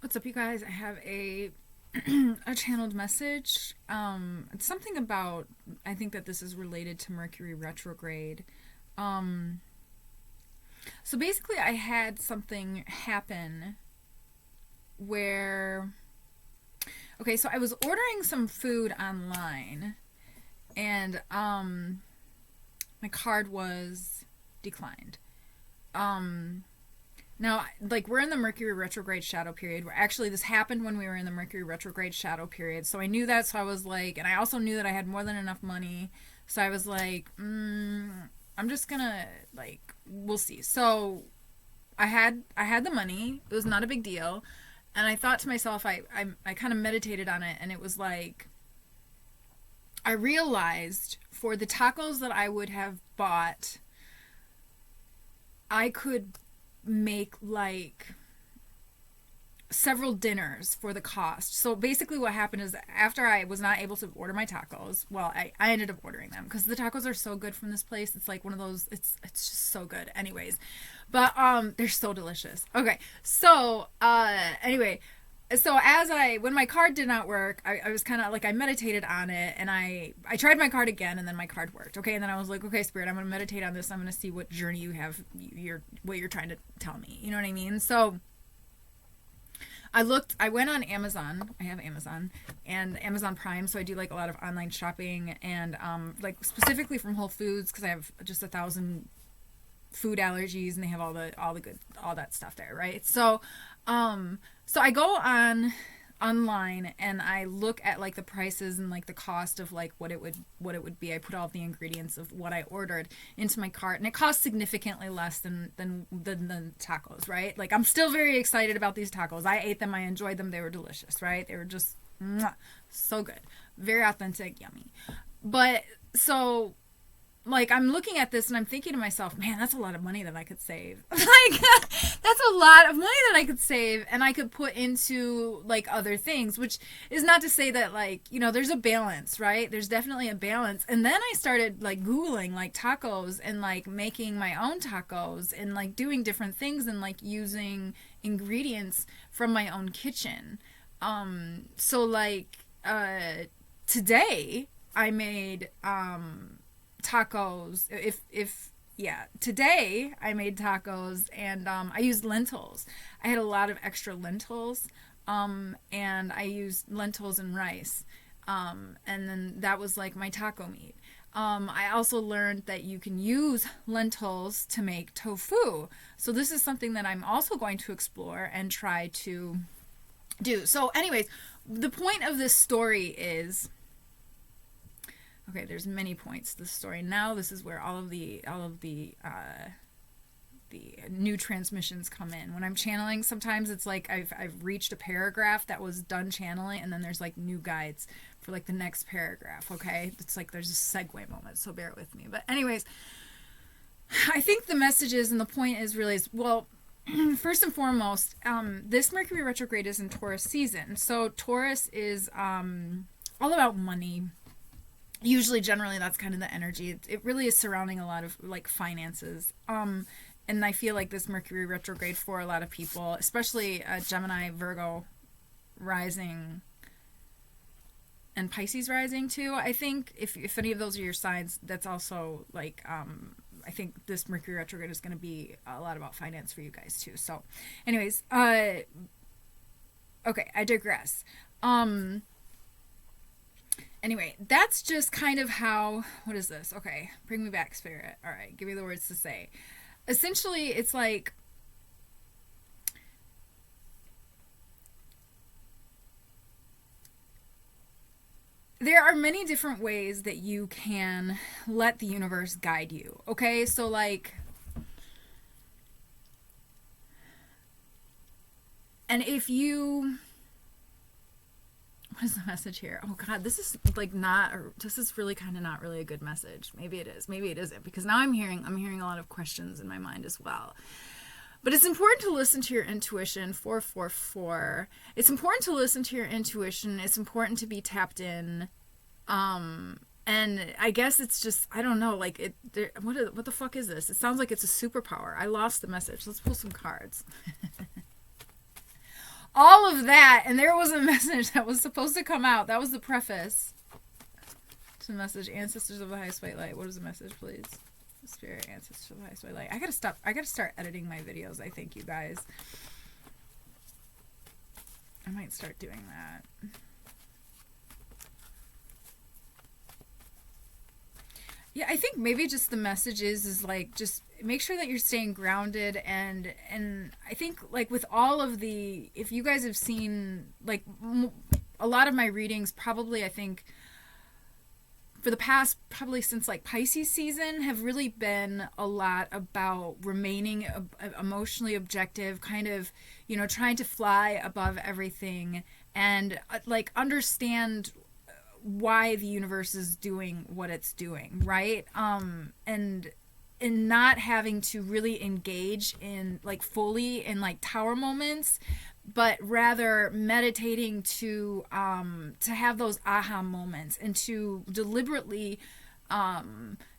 What's up, you guys? I have a a channeled message. It's something about, I think that this is related to Mercury retrograde. Um, so basically, I had something happen where, okay, so I was ordering some food online, and my card was declined. Um, Now, like, we're in the Mercury retrograde shadow period. Where actually, this happened when we were in the Mercury retrograde shadow period. So I knew that. So I was like, and I also knew that I had more than enough money. So I was like, I'm just gonna, like, we'll see. So I had the money. It was not a big deal. And I thought to myself, I kind of meditated on it, and it was like, I realized for the tacos that I would have bought, I could make like several dinners for the cost. So basically what happened is, after I was not able to order my tacos, well, I ended up ordering them because the tacos are so good from this place. It's like one of those, it's just so good anyways. But they're so delicious. Okay. So anyway, so when my card did not work, I was kind of like, I meditated on it, and I tried my card again, and then my card worked. Okay. And then I was like, okay, Spirit, I'm going to meditate on this. I'm going to see what journey you have, what you're trying to tell me. You know what I mean? So I went on Amazon. I have Amazon and Amazon Prime. So I do like a lot of online shopping, and like specifically from Whole Foods, because I have just 1,000 food allergies, and they have all that stuff there, right? So I go online, and I look at like the prices and like the cost of like what it would be. I put all the ingredients of what I ordered into my cart, and it costs significantly less than the tacos, right? Like, I'm still very excited about these tacos. I ate them, I enjoyed them, they were delicious, right? They were just so good, very authentic, yummy. But so, like, I'm looking at this and I'm thinking to myself, man, that's a lot of money that I could save. Like, that's a lot of money that I could save, and I could put into like other things, which is not to say that, like, there's a balance, right? There's definitely a balance. And then I started like Googling like tacos, and like making my own tacos, and like doing different things, and like using ingredients from my own kitchen. So like, today I made, tacos. Today I made tacos, and I used lentils. I had a lot of extra lentils, and I used lentils and rice, and then that was like my taco meat. I also learned that you can use lentils to make tofu, so this is something that I'm also going to explore and try to do. So anyways, the point of this story is, okay, there's many points to the story. Now this is where all of the new transmissions come in. When I'm channeling, sometimes it's like I've reached a paragraph that was done channeling, and then there's like new guides for like the next paragraph. Okay, it's like there's a segue moment, so bear with me. But anyways, I think the message is, and the point is really is, well, first and foremost, this Mercury retrograde is in Taurus season. So Taurus is all about money. Usually, generally, that's kind of the energy. It really is surrounding a lot of like finances. And I feel like this Mercury retrograde for a lot of people, especially Gemini, Virgo rising, and Pisces rising too. I think if any of those are your signs, that's also like, I think this Mercury retrograde is going to be a lot about finance for you guys too. So anyways, okay, I digress. Anyway, that's just kind of how, what is this? Okay, bring me back, Spirit. All right, give me the words to say. Essentially, it's like, there are many different ways that you can let the universe guide you, okay? So, like, and if you... What is the message here? Oh God, this is like this is really kind of not really a good message. Maybe it is, maybe it isn't, because now I'm hearing a lot of questions in my mind as well. But it's important to listen to your intuition. 444. It's important to listen to your intuition. It's important to be tapped in. And I guess it's just, I don't know, like what the fuck is this? It sounds like it's a superpower. I lost the message. Let's pull some cards. all of that, and there was a message that was supposed to come out. That was the preface to the message. Ancestors of the highest white light. What is the message, please? Spirit, ancestors of the highest white light. I gotta start editing my videos, I think, you guys. I might start doing that. Yeah, I think maybe just the message is like, just make sure that you're staying grounded, and I think like with all of the, if you guys have seen like a lot of my readings, probably I think for the past, probably since like Pisces season, have really been a lot about remaining emotionally objective, kind of, you know, trying to fly above everything and like understand why the universe is doing what it's doing, right? And not having to really engage in like fully in like tower moments, but rather meditating to have those aha moments and to deliberately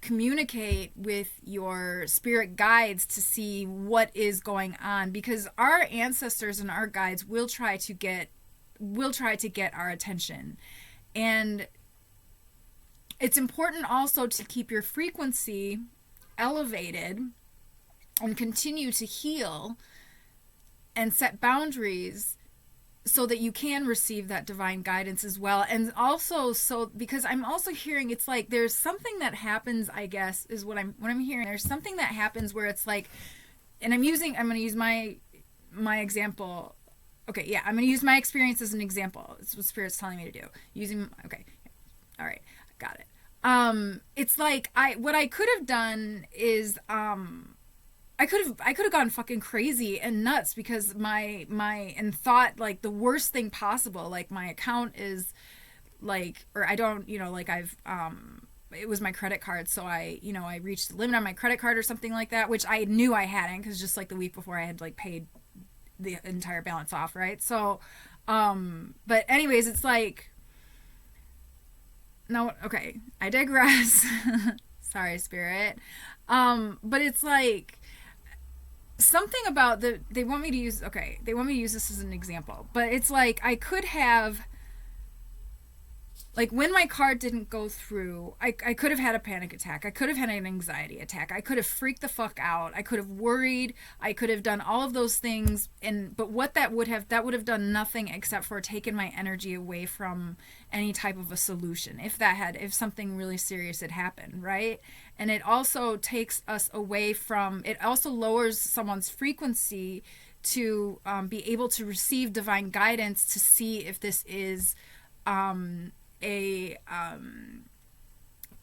communicate with your spirit guides to see what is going on, because our ancestors and our guides will try to get our attention. And it's important also to keep your frequency elevated and continue to heal and set boundaries so that you can receive that divine guidance as well. And also, so because I'm also hearing, it's like there's something that happens, I guess, is what I'm hearing. There's something that happens where it's like, and I'm going to use my example. Okay, yeah, I'm going to use my experience as an example. It's what Spirit's telling me to do. Okay, all right, got it. It's like what I could have done is I could have gone fucking crazy and nuts because and thought like the worst thing possible. Like my account is like, or I don't, you know, like it was my credit card, so I reached the limit on my credit card or something like that, which I knew I hadn't, because just like the week before I had like paid the entire balance off, right? So but anyways, it's like, no, okay, I digress. Sorry, Spirit. But it's like something about they want me to use this as an example, but it's like I could have, like when my card didn't go through, I could have had a panic attack. I could have had an anxiety attack. I could have freaked the fuck out. I could have worried. I could have done all of those things. But what that would have done nothing except for taken my energy away from any type of a solution. If something really serious had happened, right? And it also takes us away from, it also lowers someone's frequency to be able to receive divine guidance to see if this is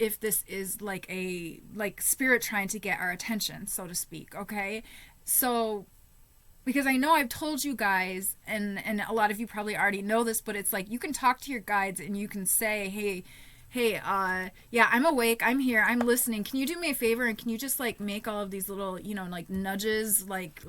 if this is like spirit trying to get our attention, so to speak. Okay, so because I know I've told you guys, and a lot of you probably already know this, but it's like you can talk to your guides and you can say, hey, yeah, I'm awake, I'm here, I'm listening, can you do me a favor and can you just like make all of these little, you know, like nudges, like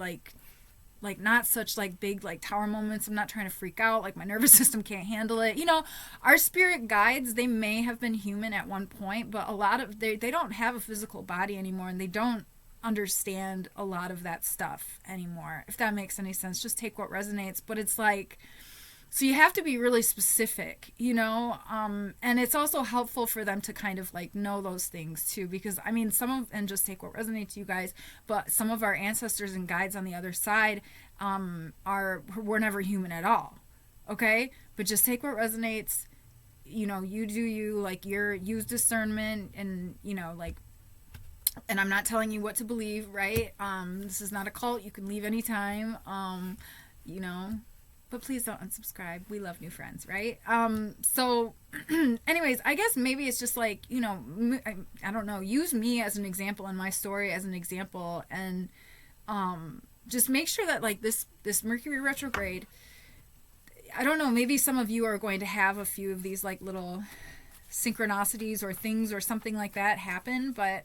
not such like big like tower moments. I'm not trying to freak out, like my nervous system can't handle it. You know, our spirit guides, they may have been human at one point, but a lot of they don't have a physical body anymore, and they don't understand a lot of that stuff anymore, if that makes any sense. Just take what resonates. But it's like, so you have to be really specific, you know, and it's also helpful for them to kind of like know those things too, because I mean, and just take what resonates, you guys, but some of our ancestors and guides on the other side were never human at all. Okay, but just take what resonates, you know, you do you, like use discernment, and you know, like, and I'm not telling you what to believe, right? This is not a cult. You can leave anytime, you know. But please don't unsubscribe. We love new friends, right? So anyways, I guess maybe it's just like, you know, I don't know, use me as an example and my story as an example, and just make sure that like this Mercury retrograde, I don't know, maybe some of you are going to have a few of these like little synchronicities or things or something like that happen, but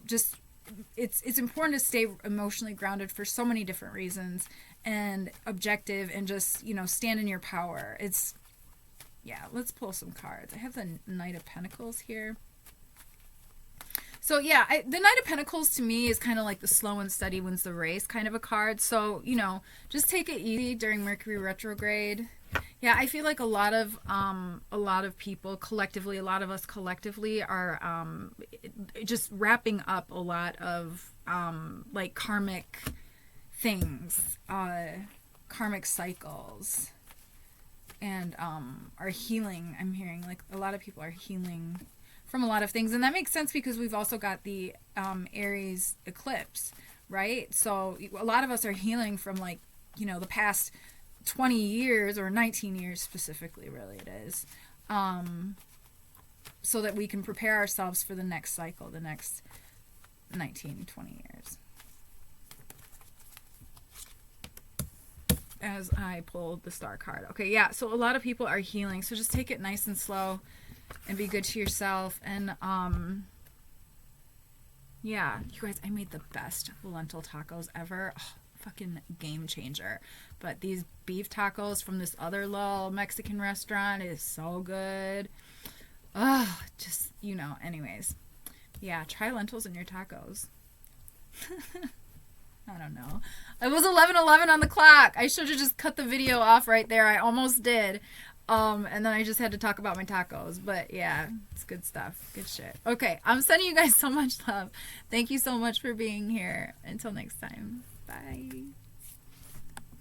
just it's important to stay emotionally grounded for so many different reasons, and objective, and just, you know, stand in your power. Yeah, let's pull some cards. I have the Knight of Pentacles here. So yeah, the Knight of Pentacles to me is kind of like the slow and steady wins the race kind of a card. So, you know, just take it easy during Mercury retrograde. Yeah, I feel like a lot of people collectively, a lot of us collectively are just wrapping up a lot of like karmic things, karmic cycles, and are healing. I'm hearing like a lot of people are healing from a lot of things, and that makes sense because we've also got the Aries eclipse, right? So a lot of us are healing from, like, you know, the past 20 years or 19 years specifically, really it is, so that we can prepare ourselves for the next cycle, the next 19, 20 years. As I pulled the star card. Okay, yeah, so a lot of people are healing, so just take it nice and slow and be good to yourself. And yeah, you guys, I made the best lentil tacos ever. Oh, fucking game changer. But these beef tacos from this other little Mexican restaurant is so good. Oh, just, you know, anyways. Yeah, try lentils in your tacos. I don't know. It was 11:11 on the clock. I should have just cut the video off right there. I almost did. And then I just had to talk about my tacos. But yeah, it's good stuff. Good shit. Okay, I'm sending you guys so much love. Thank you so much for being here. Until next time. Bye.